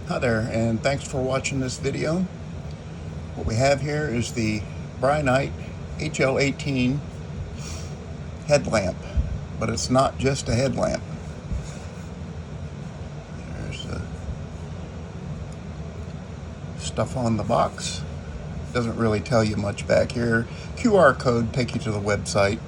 Hi there, and thanks for watching this video. What we have here is the Brinyte HL18 headlamp, but it's not just a headlamp. There's the stuff on the box. Doesn't really tell you much back here. QR code take you to the website.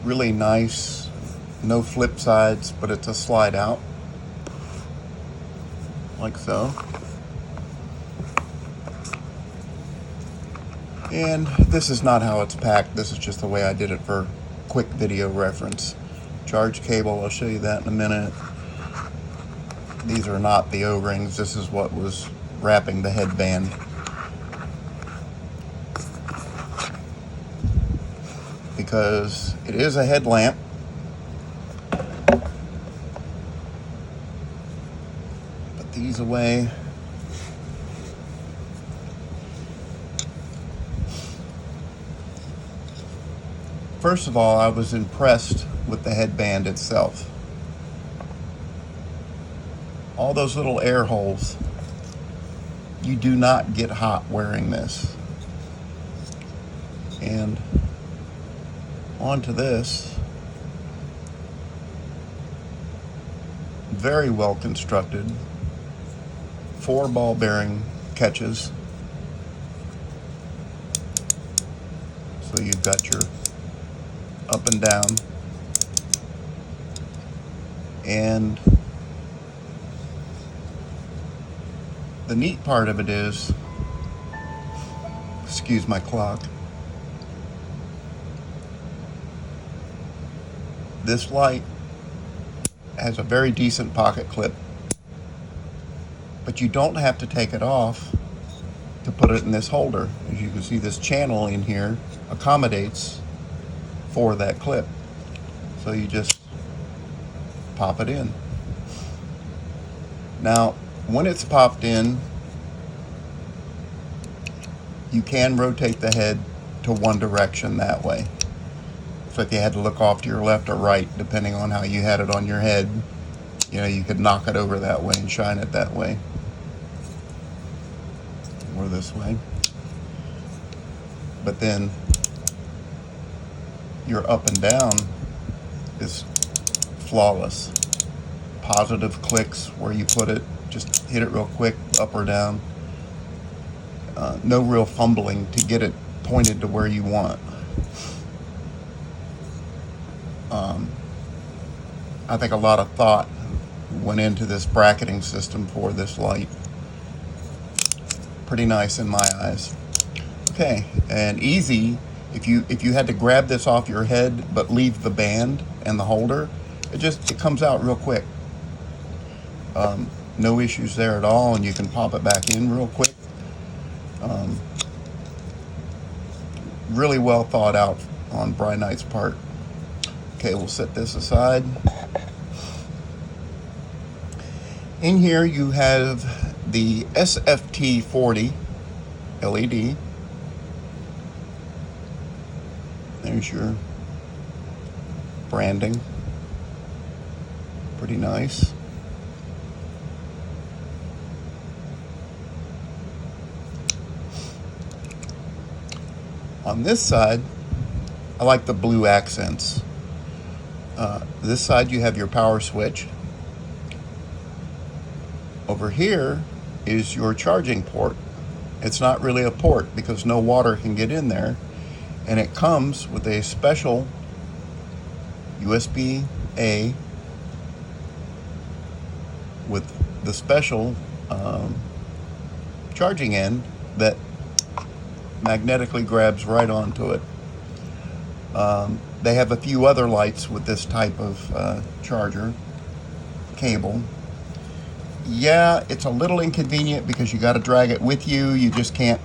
Really nice, no flip sides, but it's a slide out, like so. And this is not how it's packed. This is just the way I did it for quick video reference. Charge cable, I'll show you that in a minute. These are not the O-rings. This is what was wrapping the headband. Because it is a headlamp, put these away. First of all, I was impressed with the headband itself. All those little air holes. You do not get hot wearing this. And onto this. Very well constructed. 4 ball bearing catches. So you've got your up and down. And the neat part of it is, excuse my clock, this light has a very decent pocket clip, but you don't have to take it off to put it in this holder. As you can see, this channel in here accommodates for that clip. So you just pop it in. Now, when it's popped in, you can rotate the head to one direction that way. So if you had to look off to your left or right, depending on how you had it on your head, you could knock it over that way and shine it that way. Or this way. But then your up and down is flawless. Positive clicks where you put it, just hit it real quick, up or down. No real fumbling to get it pointed to where you want. I think a lot of thought went into this bracketing system for this light. Pretty nice in my eyes. Okay, and easy. If you had to grab this off your head but leave the band and the holder, it comes out real quick. No issues there at all, and you can pop it back in real quick. Really well thought out on Brinyte's part. Okay, we'll set this aside. In here you have the SFT40 LED. There's your branding. Pretty nice. On this side, I like the blue accents. This side you have your power switch. Over here is your charging port. It's not really a port because no water can get in there. And it comes with a special USB-A with the special charging end that magnetically grabs right onto it. They have a few other lights with this type of charger cable. Yeah, it's a little inconvenient because you got to drag it with you. You just can't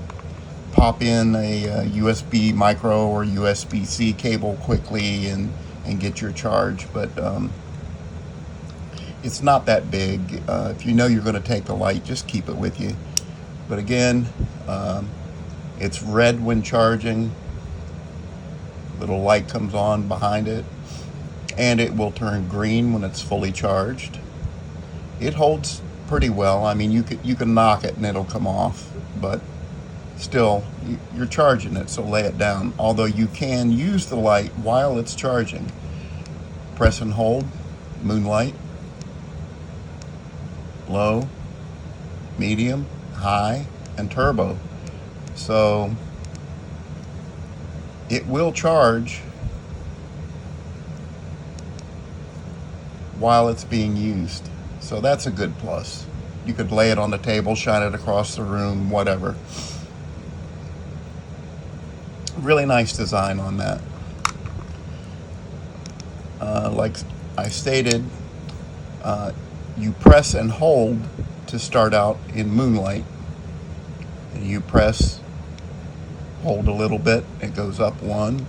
pop in a USB micro or USB-C cable quickly and get your charge, but it's not that big. If you know you're going to take the light, just keep it with you. But again, it's red when charging. Little light comes on behind it. and it will turn green when it's fully charged. It holds pretty well. I mean, you can knock it and it'll come off, but still, you're charging it, so lay it down. Although you can use the light while it's charging. Press and hold, moonlight, low, medium, high, and turbo. So it will charge while it's being used. So that's a good plus. You could lay it on the table, shine it across the room, whatever. Really nice design on that. Like I stated, you press and hold to start out in moonlight. And you press, hold a little bit, it goes up 1,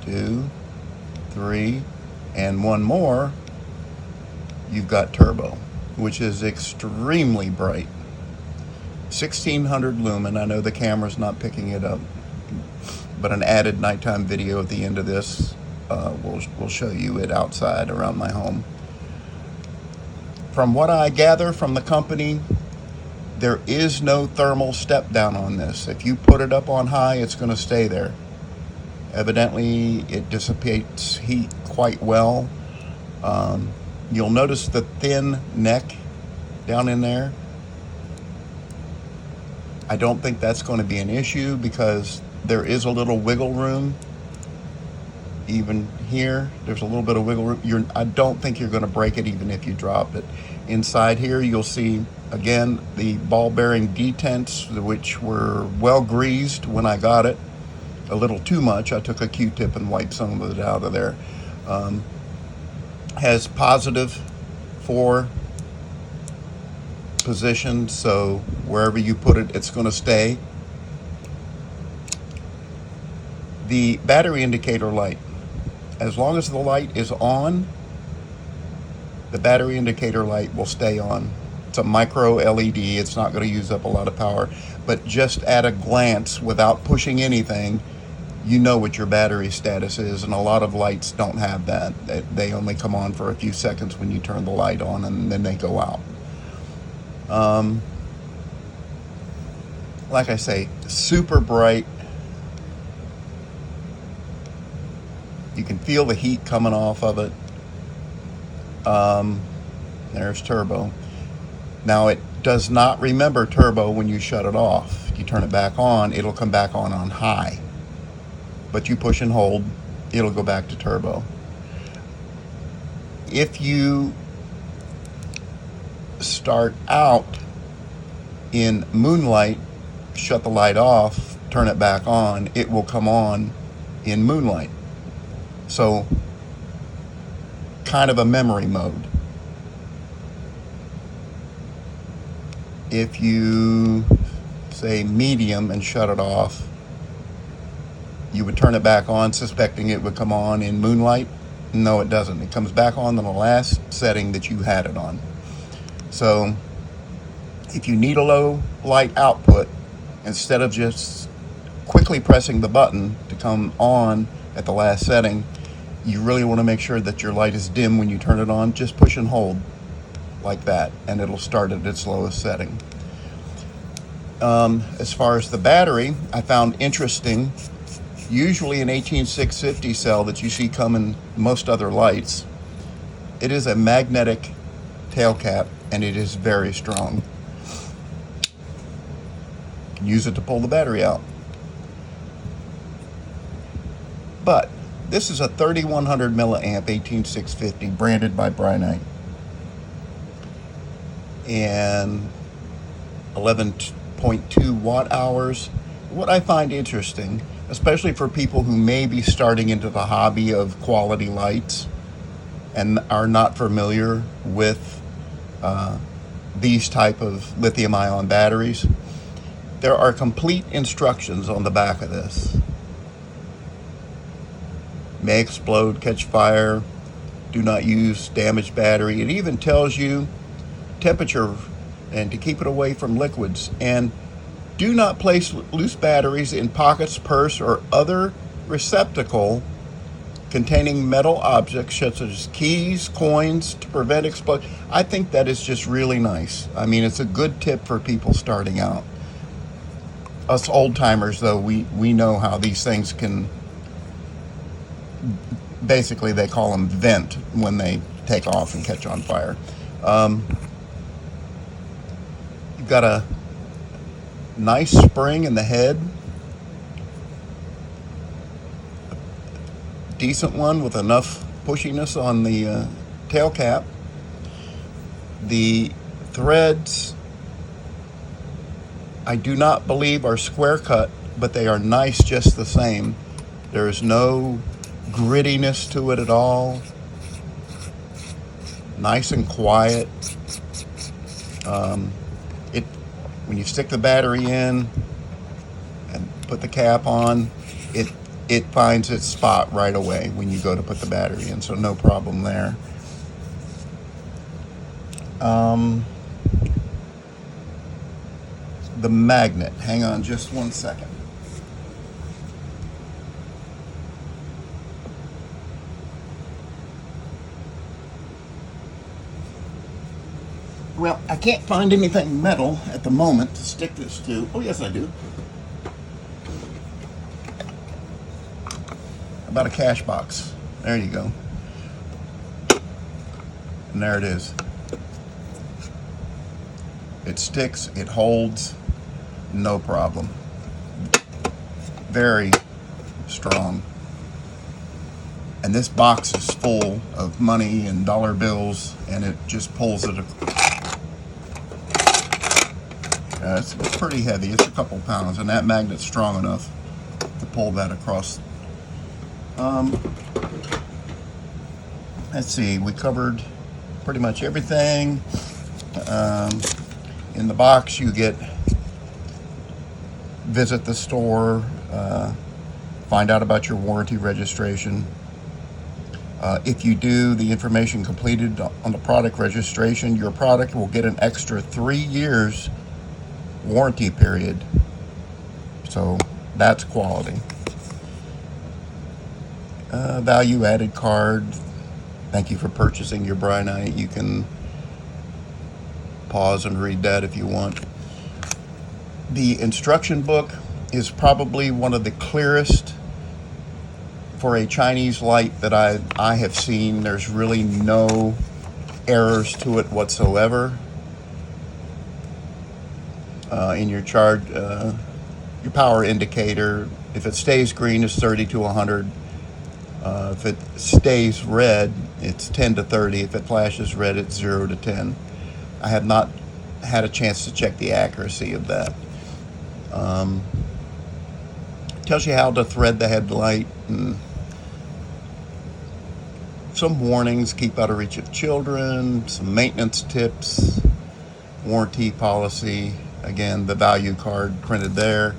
2, 3, and one more, you've got turbo, which is extremely bright. 1600 lumen. I know the camera's not picking it up, but an added nighttime video at the end of this will show you it outside around my home. From what I gather from the company, there is no thermal step down on this. If you put it up on high, it's going to stay there. Evidently, it dissipates heat quite well. You'll notice the thin neck down in there. I don't think that's going to be an issue because there is a little wiggle room. Even here, there's a little bit of wiggle room. I don't think you're going to break it even if you drop it. Inside here, you'll see, again, the ball bearing detents, which were well greased when I got it. A little too much. I took a Q-tip and wiped some of it out of there. Has positive 4 position, so wherever you put it, it's going to stay. The battery indicator light, as long as the light is on, the battery indicator light will stay on. It's a micro LED. It's not going to use up a lot of power, but just at a glance, without pushing anything, you know what your battery status is, and a lot of lights don't have that. They only come on for a few seconds when you turn the light on, and then they go out. Like I say, super bright. You can feel the heat coming off of it. There's turbo. Now, it does not remember turbo when you shut it off. You turn it back on, it'll come back on high. But you push and hold, it'll go back to turbo. If you start out in moonlight, shut the light off, turn it back on, it will come on in moonlight. So, kind of a memory mode. If you say medium and shut it off, you would turn it back on suspecting it would come on in moonlight. No, it doesn't. It comes back on the last setting that you had it on. So if you need a low light output, instead of just quickly pressing the button to come on at the last setting, you really want to make sure that your light is dim when you turn it on. Just push and hold like that, and it'll start at its lowest setting. As far as the battery, I found interesting, usually an 18650 cell that you see come in most other lights, it is a magnetic tail cap, and it is very strong. You can use it to pull the battery out. But this is a 3100 milliamp 18650 branded by Brinyte, and 11.2 watt hours. What I find interesting, especially for people who may be starting into the hobby of quality lights and are not familiar with these type of lithium-ion batteries, there are complete instructions on the back of this. May explode, catch fire, do not use damaged battery. It even tells you temperature and to keep it away from liquids. And do not place loose batteries in pockets, purse, or other receptacle containing metal objects such as keys, coins to prevent explosion. I think that is just really nice. I mean, it's a good tip for people starting out. Us old timers, though, we know how these things can, basically they call them vent when they take off and catch on fire. You've got a nice spring in the head, decent one with enough pushiness on the tail cap. The threads, I do not believe are square cut, but they are nice just the same. There is no grittiness to it at all. Nice and quiet. When you stick the battery in and put the cap on, it finds its spot right away when you go to put the battery in, so no problem there. The magnet, hang on just 1 second. Well, I can't find anything metal at the moment to stick this to. Oh, yes, I do. About a cash box. There you go. And there it is. It sticks, it holds, no problem. Very strong. And this box is full of money and dollar bills, and it just pulls it. It's pretty heavy. It's a couple pounds, and that magnet's strong enough to pull that across. Let's see, we covered pretty much everything. In the box, you get visit the store, find out about your warranty registration. If you do the information completed on the product registration, your product will get an extra 3 years warranty period. So that's quality. Value added card. Thank you for purchasing your Brinyte. You can pause and read that if you want. The instruction book is probably one of the clearest for a Chinese light that I have seen. There's really no errors to it whatsoever. In your charge, your power indicator, if it stays green, it's 30 to 100. If it stays red, it's 10 to 30. If it flashes red, it's 0 to 10. I have not had a chance to check the accuracy of that. Tells you how to thread the headlight and some warnings, keep out of reach of children, some maintenance tips, warranty policy. Again, the value card printed there.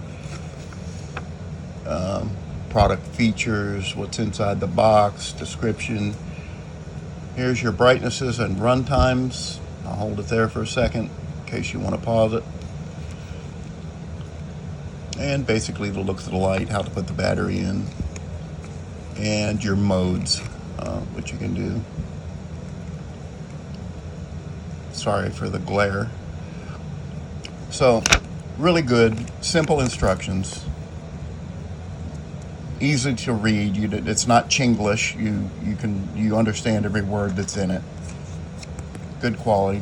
Product features, what's inside the box, description. Here's your brightnesses and run times. I'll hold it there for a second in case you want to pause it. And basically the looks of the light, how to put the battery in, and your modes, which you can do. Sorry for the glare. So, really good, simple instructions. Easy to read. It's not Chinglish. You understand every word that's in it. Good quality.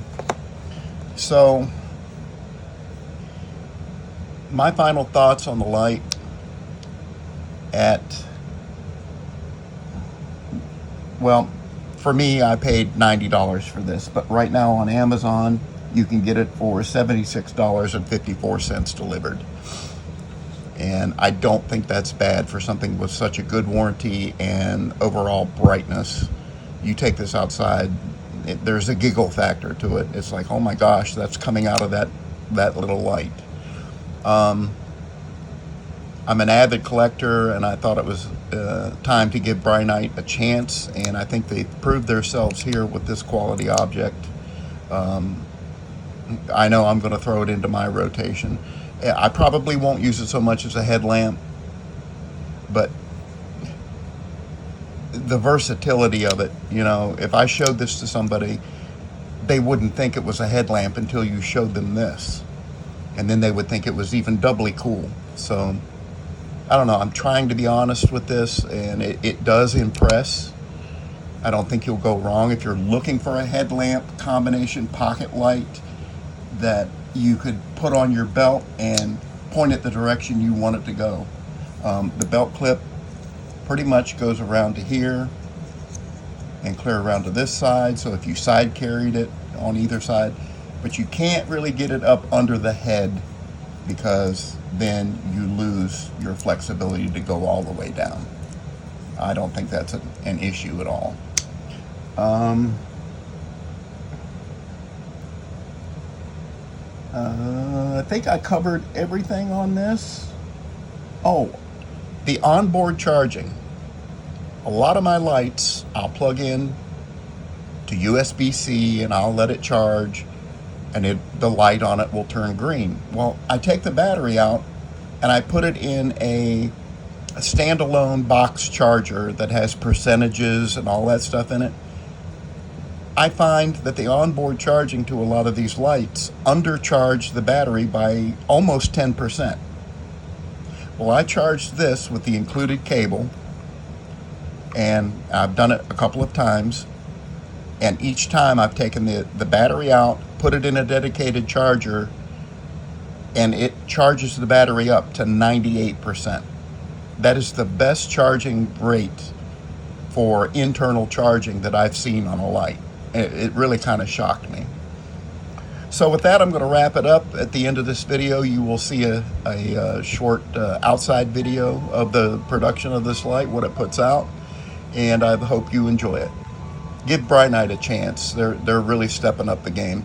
So, my final thoughts on the light well, for me, I paid $90 for this, but right now on Amazon, you can get it for $76.54 delivered. And I don't think that's bad for something with such a good warranty and overall brightness. You take this outside, there's a giggle factor to it. It's like, oh my gosh, that's coming out of that little light. I'm an avid collector, and I thought it was time to give Brinyte a chance, and I think they've proved themselves here with this quality object. I know I'm going to throw it into my rotation. I probably won't use it so much as a headlamp, but the versatility of it. You know, if I showed this to somebody, they wouldn't think it was a headlamp until you showed them this. And then they would think it was even doubly cool. So, I don't know. I'm trying to be honest with this, and it does impress. I don't think you'll go wrong if you're looking for a headlamp combination pocket light that you could put on your belt and point it the direction you want it to go. The belt clip pretty much goes around to here and clear around to this side, so if you side carried it on either side, but you can't really get it up under the head because then you lose your flexibility to go all the way down. I don't think that's an issue at all. I think I covered everything on this. Oh, the onboard charging. A lot of my lights, I'll plug in to USB-C and I'll let it charge, and the light on it will turn green. Well, I take the battery out and I put it in a standalone box charger that has percentages and all that stuff in it. I find that the onboard charging to a lot of these lights undercharge the battery by almost 10%. Well, I charged this with the included cable, and I've done it a couple of times, and each time I've taken the battery out, put it in a dedicated charger, and it charges the battery up to 98%. That is the best charging rate for internal charging that I've seen on a light. It really kind of shocked me. So with that, I'm going to wrap it up. At the end of this video, you will see a short outside video of the production of this light, what it puts out, and I hope you enjoy it. Give Brinyte a chance. They're really stepping up the game.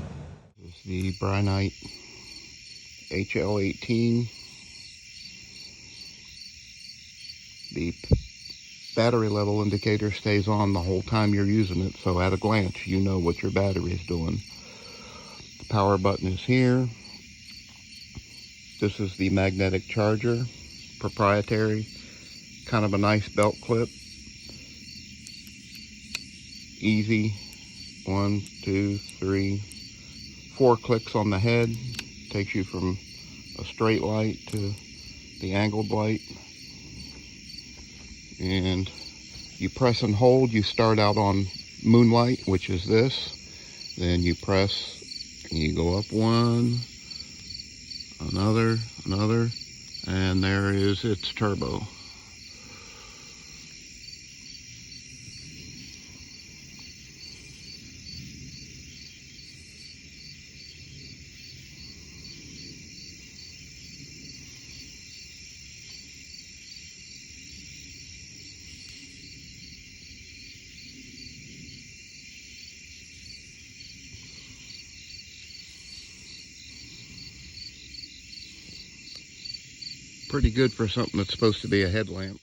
This is the Brinyte HL18. The battery level indicator stays on the whole time you're using it, so at a glance you know what your battery is doing. The power button is here. This is the magnetic charger, proprietary, kind of a nice belt clip. Easy, 1, 2, 3, 4 clicks on the head, takes you from a straight light to the angled light. And you press and hold, you start out on moonlight, which is this. Then you press and you go up one, another, and there is its turbo. Pretty good for something that's supposed to be a headlamp.